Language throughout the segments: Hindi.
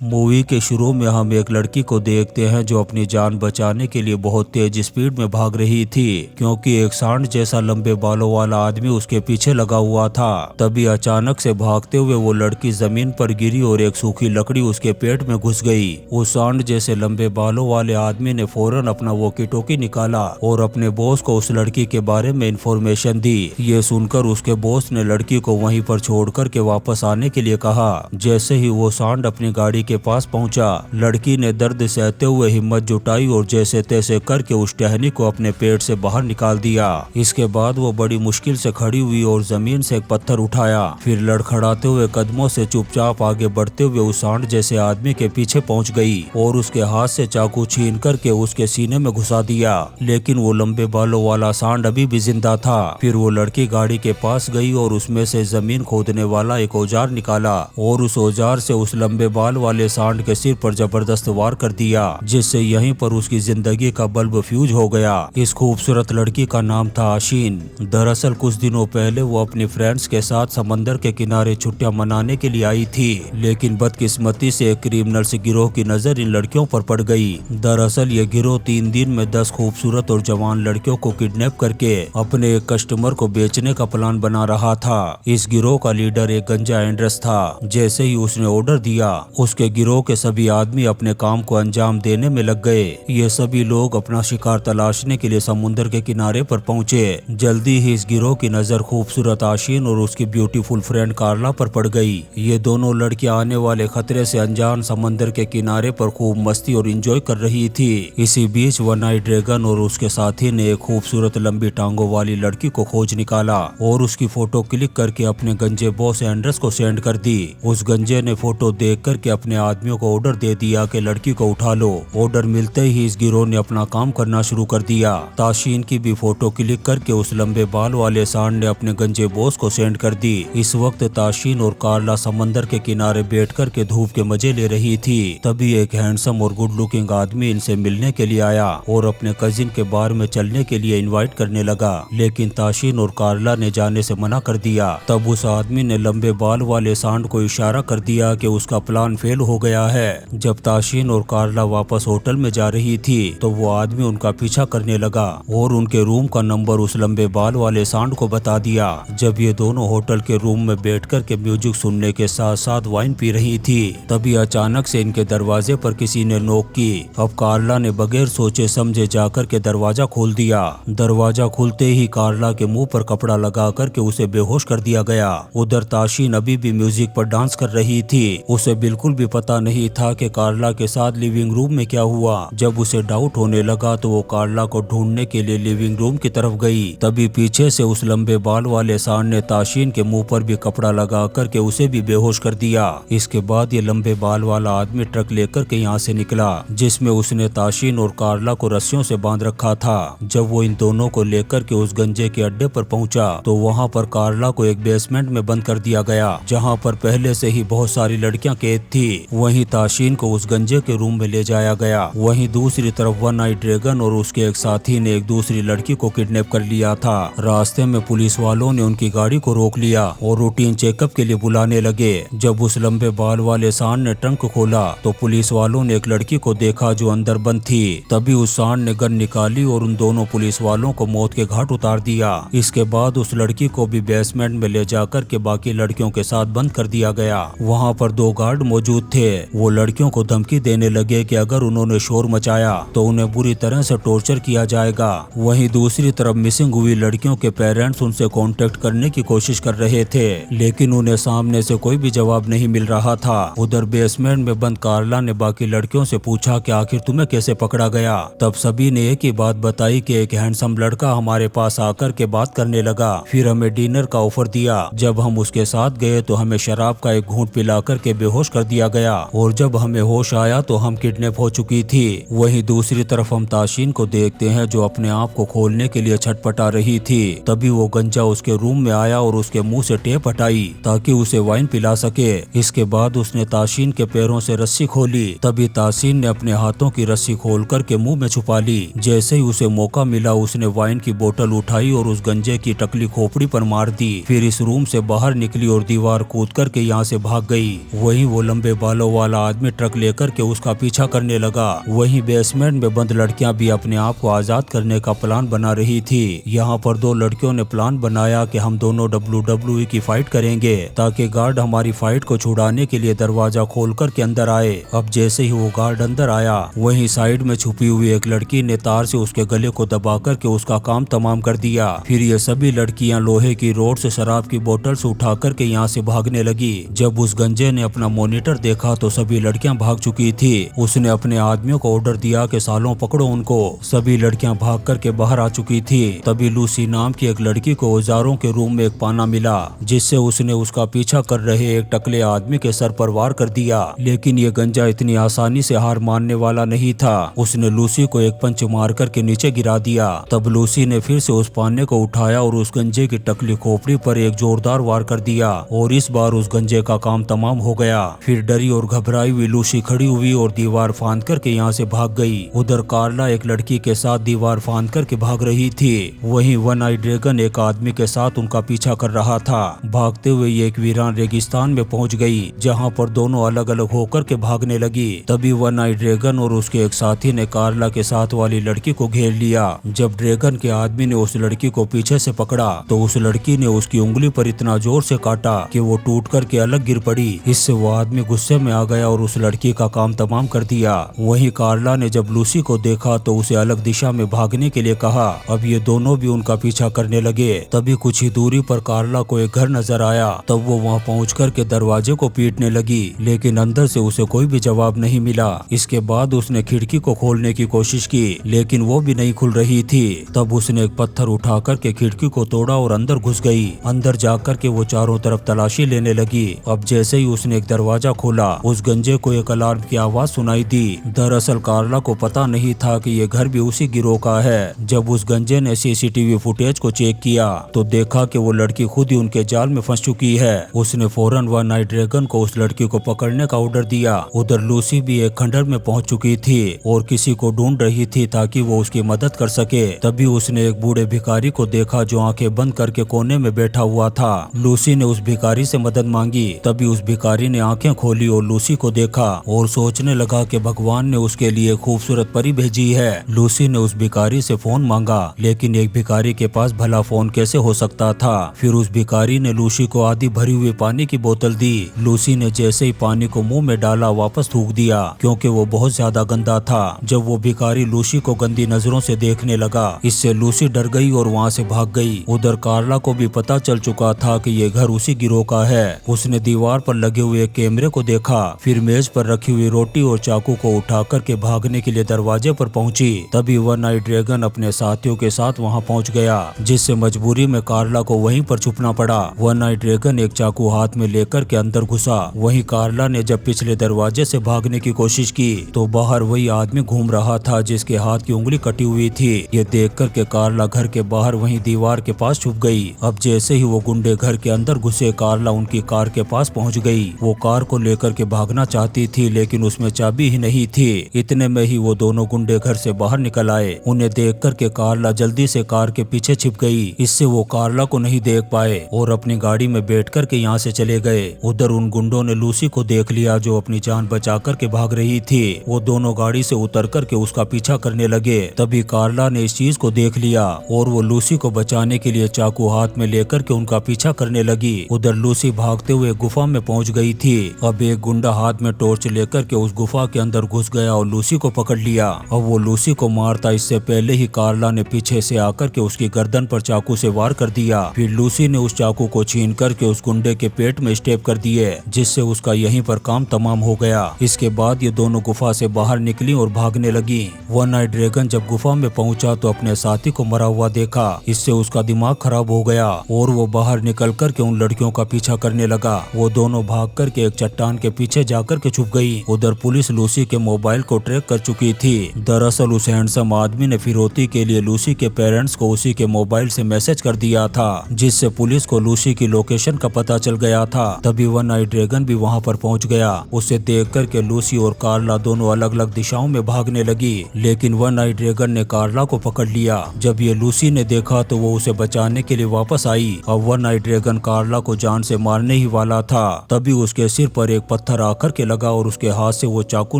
मूवी के शुरू में हम एक लड़की को देखते हैं जो अपनी जान बचाने के लिए बहुत तेज स्पीड में भाग रही थी, क्योंकि एक सांड जैसा लंबे बालों वाला आदमी उसके पीछे लगा हुआ था। तभी अचानक से भागते हुए वो लड़की जमीन पर गिरी और एक सूखी लकड़ी उसके पेट में घुस गई। उस सांड जैसे लंबे बालों वाले आदमी ने फौरन अपना वॉकी टॉकी निकाला और अपने बॉस को उस लड़की के बारे में इंफॉर्मेशन दी। ये सुनकर उसके बॉस ने लड़की को वहीं पर छोड़कर के वापस आने के लिए कहा। जैसे ही वो सांड अपनी गाड़ी के पास पहुंचा, लड़की ने दर्द सहते हुए हिम्मत जुटाई और जैसे तैसे करके उस टहनी को अपने पेट से बाहर निकाल दिया। इसके बाद वो बड़ी मुश्किल से खड़ी हुई और जमीन से एक पत्थर उठाया, फिर लड़खड़ाते हुए कदमों से चुपचाप आगे बढ़ते हुए उस सांड जैसे आदमी के पीछे पहुंच गई और उसके हाथ से चाकू छीन करके उसके सीने में घुसा दिया। लेकिन वो लंबे बालों वाला सांड अभी भी जिंदा था। फिर वो लड़की गाड़ी के पास गई और उसमें से जमीन खोदने वाला एक औजार निकाला और उस औजार से उस लंबे बाल वाले सांड के सिर पर जबरदस्त वार कर दिया, जिससे यहीं पर उसकी जिंदगी का बल्ब फ्यूज हो गया। इस खूबसूरत लड़की का नाम था आशीन। दरअसल कुछ दिनों पहले वो अपनी फ्रेंड्स के साथ समंदर के किनारे छुट्टियां मनाने के लिए आई थी, लेकिन बदकिस्मती से एक क्रिमिनल्स गिरोह की नजर इन लड़कियों पर पड़ गई। दरअसल ये गिरोह 3 दिन में 10 खूबसूरत और जवान लड़कियों को किडनैप करके अपने एक कस्टमर को बेचने का प्लान बना रहा था। इस गिरोह का लीडर एक गंजा एंड्रस था। जैसे ही उसने ऑर्डर दिया, उसके गिरोह के सभी आदमी अपने काम को अंजाम देने में लग गए। ये सभी लोग अपना शिकार तलाशने के लिए समुद्र के किनारे पर पहुंचे। जल्दी ही इस गिरोह की नजर खूबसूरत आशीन और उसकी ब्यूटीफुल फ्रेंड कार्ला पर पड़ गई। ये दोनों लड़कियां आने वाले खतरे से अनजान समंदर के किनारे पर खूब मस्ती और एंजॉय कर रही थी। इसी बीच वन आई ड्रैगन और उसके साथी ने एक खूबसूरत लंबी टांगों वाली लड़की को खोज निकाला और उसकी फोटो क्लिक करके अपने गंजे बॉस एंड्रस को सेंड कर दी। उस गंजे ने फोटो देख करके अपने आदमियों को ऑर्डर दे दिया कि लड़की को उठा लो। ऑर्डर मिलते ही इस गिरोह ने अपना काम करना शुरू कर दिया। ताशीन की भी फोटो क्लिक करके उस लंबे बाल वाले सांड ने अपने गंजे बॉस को सेंड कर दी। इस वक्त ताशीन और कार्ला समंदर के किनारे बैठ कर के धूप के मजे ले रही थी। तभी एक हैंडसम और गुड लुकिंग आदमी इनसे मिलने के लिए आया और अपने कजिन के बार में चलने के लिए इनवाइट करने लगा, लेकिन ताशीन और कार्ला ने जाने से मना कर दिया। तब उस आदमी ने लंबे बाल वाले सांड को इशारा कर दिया कि उसका प्लान फेल हो गया है। जब ताशीन और कार्ला वापस होटल में जा रही थी तो वो आदमी उनका पीछा करने लगा और उनके रूम का नंबर उस लंबे बाल वाले सांड को बता दिया। जब ये दोनों होटल के रूम में बैठकर के म्यूजिक सुनने के साथ साथ वाइन पी रही थी, तभी अचानक से इनके दरवाजे पर किसी ने नॉक की। अब कार्ला ने बगैर सोचे समझे जाकर के दरवाजा खोल दिया। दरवाजा खुलते ही कार्ला के मुंह पर कपड़ा लगा करके उसे बेहोश कर दिया गया। उधर ताशीन अभी भी म्यूजिक पर डांस कर रही थी। उसे बिल्कुल भी पता नहीं था कि कार्ला के साथ लिविंग रूम में क्या हुआ। जब उसे डाउट होने लगा तो वो कार्ला को ढूंढने के लिए लिविंग रूम की तरफ गई। तभी पीछे से उस लंबे बाल वाले सांड ने ताशीन के मुंह पर भी कपड़ा लगा करके उसे भी बेहोश कर दिया। इसके बाद ये लंबे बाल वाला आदमी ट्रक लेकर के यहाँ से निकला, जिसमें उसने ताशीन और कार्ला को रस्सियों से बांध रखा था। जब वो इन दोनों को लेकर के उस गंजे के अड्डे पर पहुंचा तो वहाँ पर कार्ला को एक बेसमेंट में बंद कर दिया गया, जहाँ पर पहले से ही बहुत सारी लड़कियां कैद थी। वहीं ताशीन को उस गंजे के रूम में ले जाया गया। वहीं दूसरी तरफ वन आई ड्रैगन और उसके एक साथी ने एक दूसरी लड़की को किडनैप कर लिया था। रास्ते में पुलिस वालों ने उनकी गाड़ी को रोक लिया और रूटीन चेकअप के लिए बुलाने लगे। जब उस लंबे बाल वाले सांड ने ट्रंक खोला तो पुलिस वालों ने एक लड़की को देखा जो अंदर बंद थी। तभी उस सांड ने गन निकाली और उन दोनों पुलिस वालों को मौत के घाट उतार दिया। इसके बाद उस लड़की को भी बेसमेंट में ले जाकर के बाकी लड़कियों के साथ बंद कर दिया गया। वहाँ पर 2 गार्ड मौजूद थे। वो लड़कियों को धमकी देने लगे कि अगर उन्होंने शोर मचाया तो उन्हें बुरी तरह से टॉर्चर किया जाएगा। वहीं दूसरी तरफ मिसिंग हुई लड़कियों के पेरेंट्स उनसे कांटेक्ट करने की कोशिश कर रहे थे, लेकिन उन्हें सामने से कोई भी जवाब नहीं मिल रहा था। उधर बेसमेंट में बंद कार्ला ने बाकी लड़कियों से पूछा कि आखिर तुम्हें कैसे पकड़ा गया। तब सभी ने एक ही बात बताई कि एक हैंडसम लड़का हमारे पास आकर के बात करने लगा, फिर हमें डिनर का ऑफर दिया। जब हम उसके साथ गए तो हमें शराब का एक घूंट पिला करके बेहोश कर दिया गया और जब हमें होश आया तो हम किडनैप हो चुकी थी। वहीं दूसरी तरफ हम ताशीन को देखते हैं जो अपने आप को खोलने के लिए छटपटा रही थी। तभी वो गंजा उसके रूम में आया और उसके मुंह से टेप हटाई ताकि उसे वाइन पिला सके। इसके बाद उसने ताशीन के पैरों से रस्सी खोली। तभी ताशीन ने अपने हाथों की रस्सी खोल करके मुंह में छुपा ली। जैसे ही उसे मौका मिला उसने वाइन की बोतल उठाई और उस गंजे की टकली खोपड़ी पर मार दी। फिर इस रूम से बाहर निकली और दीवार कूद करके यहाँ से भाग गई। वहीं वो लंबे बाल बालों वाला आदमी ट्रक लेकर के उसका पीछा करने लगा। वहीं बेसमेंट में बंद लड़कियां भी अपने आप को आजाद करने का प्लान बना रही थी। यहाँ पर दो लड़कियों ने प्लान बनाया कि हम दोनों WWE की फाइट करेंगे ताकि गार्ड हमारी फाइट को छुड़ाने के लिए दरवाजा खोलकर के अंदर आए। अब जैसे ही वो गार्ड अंदर आया, वहीं साइड में छुपी हुई एक लड़की ने तार से उसके गले को दबा करके उसका काम तमाम कर दिया। फिर ये सभी लड़कियां लोहे की रोड से शराब की बोतल्स उठा करके यहाँ से भागने लगी। जब उस गंजे ने अपना मॉनिटर देखा तो सभी लड़कियां भाग चुकी थी। उसने अपने आदमियों को ऑर्डर दिया कि सालों पकड़ो उनको। सभी लड़कियां भाग करके बाहर आ चुकी थी। तभी लूसी नाम की एक लड़की को औजारों के रूम में एक पाना मिला, जिससे उसने उसका पीछा कर रहे एक टकले आदमी के सर पर वार कर दिया। लेकिन ये गंजा इतनी आसानी से हार मानने वाला नहीं था। उसने लूसी को एक पंच मार करके नीचे गिरा दिया। तब लूसी ने फिर से उस पाने को उठाया और उस गंजे की टकली खोपड़ी पर एक जोरदार वार कर दिया और इस बार उस गंजे का काम तमाम हो गया। फिर डरी और घबराई हुई लूसी खड़ी हुई और दीवार फांद करके यहाँ से भाग गई। उधर कार्ला एक लड़की के साथ दीवार फांद करके भाग रही थी। वहीं वन आई ड्रैगन एक आदमी के साथ उनका पीछा कर रहा था। भागते हुए ये एक वीरान रेगिस्तान में पहुंच गई, जहां पर दोनों अलग अलग होकर के भागने लगी। तभी वन आई ड्रैगन और उसके एक साथी ने कार्ला के साथ वाली लड़की को घेर लिया। जब ड्रैगन के आदमी ने उस लड़की को पीछे से पकड़ा तो उस लड़की ने उसकी उंगली पर इतना जोर से काटा कि वो टूट करके अलग गिर पड़ी। इससे वो आदमी गुस्से में आ गया और उस लड़की का काम तमाम कर दिया। वहीं कार्ला ने जब लूसी को देखा तो उसे अलग दिशा में भागने के लिए कहा। अब ये दोनों भी उनका पीछा करने लगे। तभी कुछ ही दूरी पर कार्ला को एक घर नजर आया। तब वो वहाँ पहुँच करके दरवाजे को पीटने लगी, लेकिन अंदर से उसे कोई भी जवाब नहीं मिला। इसके बाद उसने खिड़की को खोलने की कोशिश की, लेकिन वो भी नहीं खुल रही थी। तब उसने एक पत्थर उठा करके खिड़की को तोड़ा और अंदर घुस गई। अंदर जाकर के वो चारों तरफ तलाशी लेने लगी। अब जैसे ही उसने एक दरवाजा खोला, उस गंजे को एक अलार्म की आवाज सुनाई दी। दरअसल कार्ला को पता नहीं था कि ये घर भी उसी गिरोह का है। जब उस गंजे ने सीसीटीवी फुटेज को चेक किया तो देखा कि वो लड़की खुद ही उनके जाल में फंस चुकी है। उसने फौरन वन नाइट ड्रैगन को उस लड़की को पकड़ने का ऑर्डर दिया। उधर लूसी भी एक खंडर में पहुंच चुकी थी और किसी को ढूंढ रही थी ताकि वो उसकी मदद कर सके। तभी उसने एक बूढ़े भिखारी को देखा जो आंखें बंद करके कोने में बैठा हुआ था। लूसी ने उस भिखारी से मदद मांगी। तभी उस भिखारी ने आंखें खोली और लूसी को देखा और सोचने लगा कि भगवान ने उसके लिए खूबसूरत परी भेजी है। लूसी ने उस भिखारी से फोन मांगा, लेकिन एक भिखारी के पास भला फोन कैसे हो सकता था। फिर उस भिखारी ने लूसी को आधी भरी हुई पानी की बोतल दी। लूसी ने जैसे ही पानी को मुंह में डाला वापस थूक दिया, क्योंकि वो बहुत ज्यादा गंदा था। जब वो भिखारी लूसी को गंदी नजरों से देखने लगा, इससे लूसी डर गई और वहाँ से भाग गई। उधर कार्ला को भी पता चल चुका था कि ये घर उसी गिरोह का है। उसने दीवार पर लगे हुए कैमरे को देखा, फिर मेज पर रखी हुई रोटी और चाकू को उठा करके भागने के लिए दरवाजे पर पहुंची। तभी वन नाइट ड्रैगन अपने साथियों के साथ वहां पहुंच गया, जिससे मजबूरी में कार्ला को वहीं पर छुपना पड़ा। वन नाइट ड्रैगन एक चाकू हाथ में लेकर के अंदर घुसा। वहीं कार्ला ने जब पिछले दरवाजे से भागने की कोशिश की तो बाहर वही आदमी घूम रहा था जिसके हाथ की उंगली कटी हुई थी। ये देख कर के कार्ला घर के बाहर वहीं दीवार के पास छुप गई। अब जैसे ही वो गुंडे घर के अंदर घुसे, कार्ला उनकी कार के पास पहुंच गई। वो कार को लेकर के भागना चाहती थी, लेकिन उसमें चाबी ही नहीं थी। इतने में ही वो दोनों गुंडे घर से बाहर निकल आए। उन्हें देख कर के कार्ला जल्दी से कार के पीछे छिप गई। इससे वो कार्ला को नहीं देख पाए और अपनी गाड़ी में बैठ कर के यहाँ से चले गए। उधर उन गुंडों ने लूसी को देख लिया जो अपनी जान बचा कर के भाग रही थी। वो दोनों गाड़ी से उतर कर के उसका पीछा करने लगे। तभी कार्ला ने इस चीज को देख लिया और वो लूसी को बचाने के लिए चाकू हाथ में लेकर के उनका पीछा करने लगी। उधर लूसी भागते हुए गुफा में पहुंच गई थी। अब एक गुंडा हाथ में टॉर्च लेकर के उस गुफा के अंदर घुस गया और लूसी को पकड़ लिया। अब वो लूसी को मारता इससे पहले ही कार्ला ने पीछे से आकर के उसकी गर्दन पर चाकू से वार कर दिया। फिर लूसी ने उस चाकू को छीन करके उस गुंडे के पेट में स्टेप कर दिए, जिससे उसका यहीं पर काम तमाम हो गया। इसके बाद ये दोनों गुफा से बाहर निकली और भागने लगी। वन नाइट ड्रैगन जब गुफा में पहुंचा तो अपने साथी को मरा हुआ देखा। इससे उसका दिमाग खराब हो गया और वो बाहर निकल कर के उन लड़कियों का पीछा करने लगा। वो दोनों भाग कर के एक चट्टान के पीछे जाकर के छुप गई। उधर पुलिस लूसी के मोबाइल को ट्रैक कर चुकी थी। दरअसल उस हैंडसम आदमी ने फिरौती के लिए लूसी के पेरेंट्स को उसी के मोबाइल से मैसेज कर दिया था, जिससे पुलिस को लूसी की लोकेशन का पता चल गया था। तभी वन नाइट ड्रैगन भी वहां पर पहुंच गया। उसे देख कर के लूसी और कार्ला दोनों अलग अलग दिशाओं में भागने लगी, लेकिन वन नाइट ड्रैगन ने कार्ला को पकड़ लिया। जब ये लूसी ने देखा तो वो उसे बचाने के लिए वापस आई। अब वन नाइट ड्रैगन कार्ला को जान से मारने ही वाला था। तभी उसके सिर पर एक पत्थर आकर के लगा और उसके हाथ से वो चाकू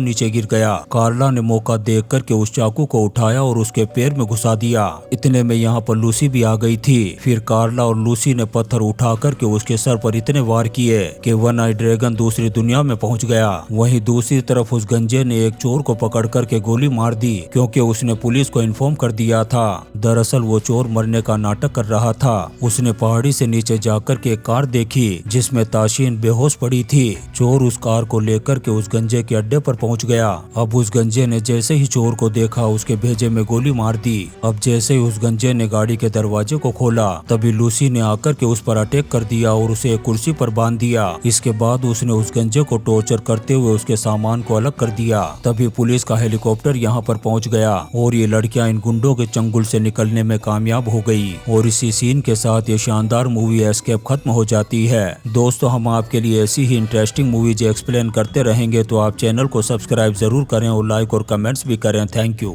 नीचे गिर गया। कार्ला ने मौका देख करके उस चाकू को उठाया और उसके पैर में घुसा दिया। इतने में यहाँ पर लूसी भी आ गई थी। फिर कार्ला और लूसी ने पत्थर उठा करके उसके सर पर इतने वार किए कि वन आई ड्रैगन दूसरी दुनिया में पहुंच गया। वहीं दूसरी तरफ उस गंजे ने एक चोर को पकड़ करके गोली मार दी, क्योंकि उसने पुलिस को इन्फॉर्म कर दिया था। दरअसल वो चोर मरने का नाटक कर रहा था। उसने पहाड़ी से नीचे जाकर के एक कार देखी जिसमें ताशीन बेहोश पड़ी थी। चोर उस कार को लेकर के उस गंजे के अड्डे पर पहुंच गया। अब उस गंजे ने जैसे ही चोर को देखा उसके भेजे में गोली मार दी। अब जैसे ही उस गंजे ने गाड़ी के दरवाजे को खोला तभी लूसी ने आकर के उस पर अटैक कर दिया और उसे एक कुर्सी पर बांध दिया। इसके बाद उसने उस गंजे को टॉर्चर करते हुए उसके सामान को अलग कर दिया। तभी पुलिस का हेलीकॉप्टर यहाँ पर पहुँच गया और ये लड़कियां इन गुंडों के चंगुल से निकलने में कामयाब हो गई। और इसी सीन के साथ ये शानदार मूवी एस्केप खत्म हो जाती है। दोस्तों, हम आपके लिए ऐसी ही इंटरेस्टिंग मूवीज एक्सप्लेन करते रहेंगे, तो आप चैनल को सब्सक्राइब जरूर करें और लाइक और कमेंट्स भी करें। Thank you.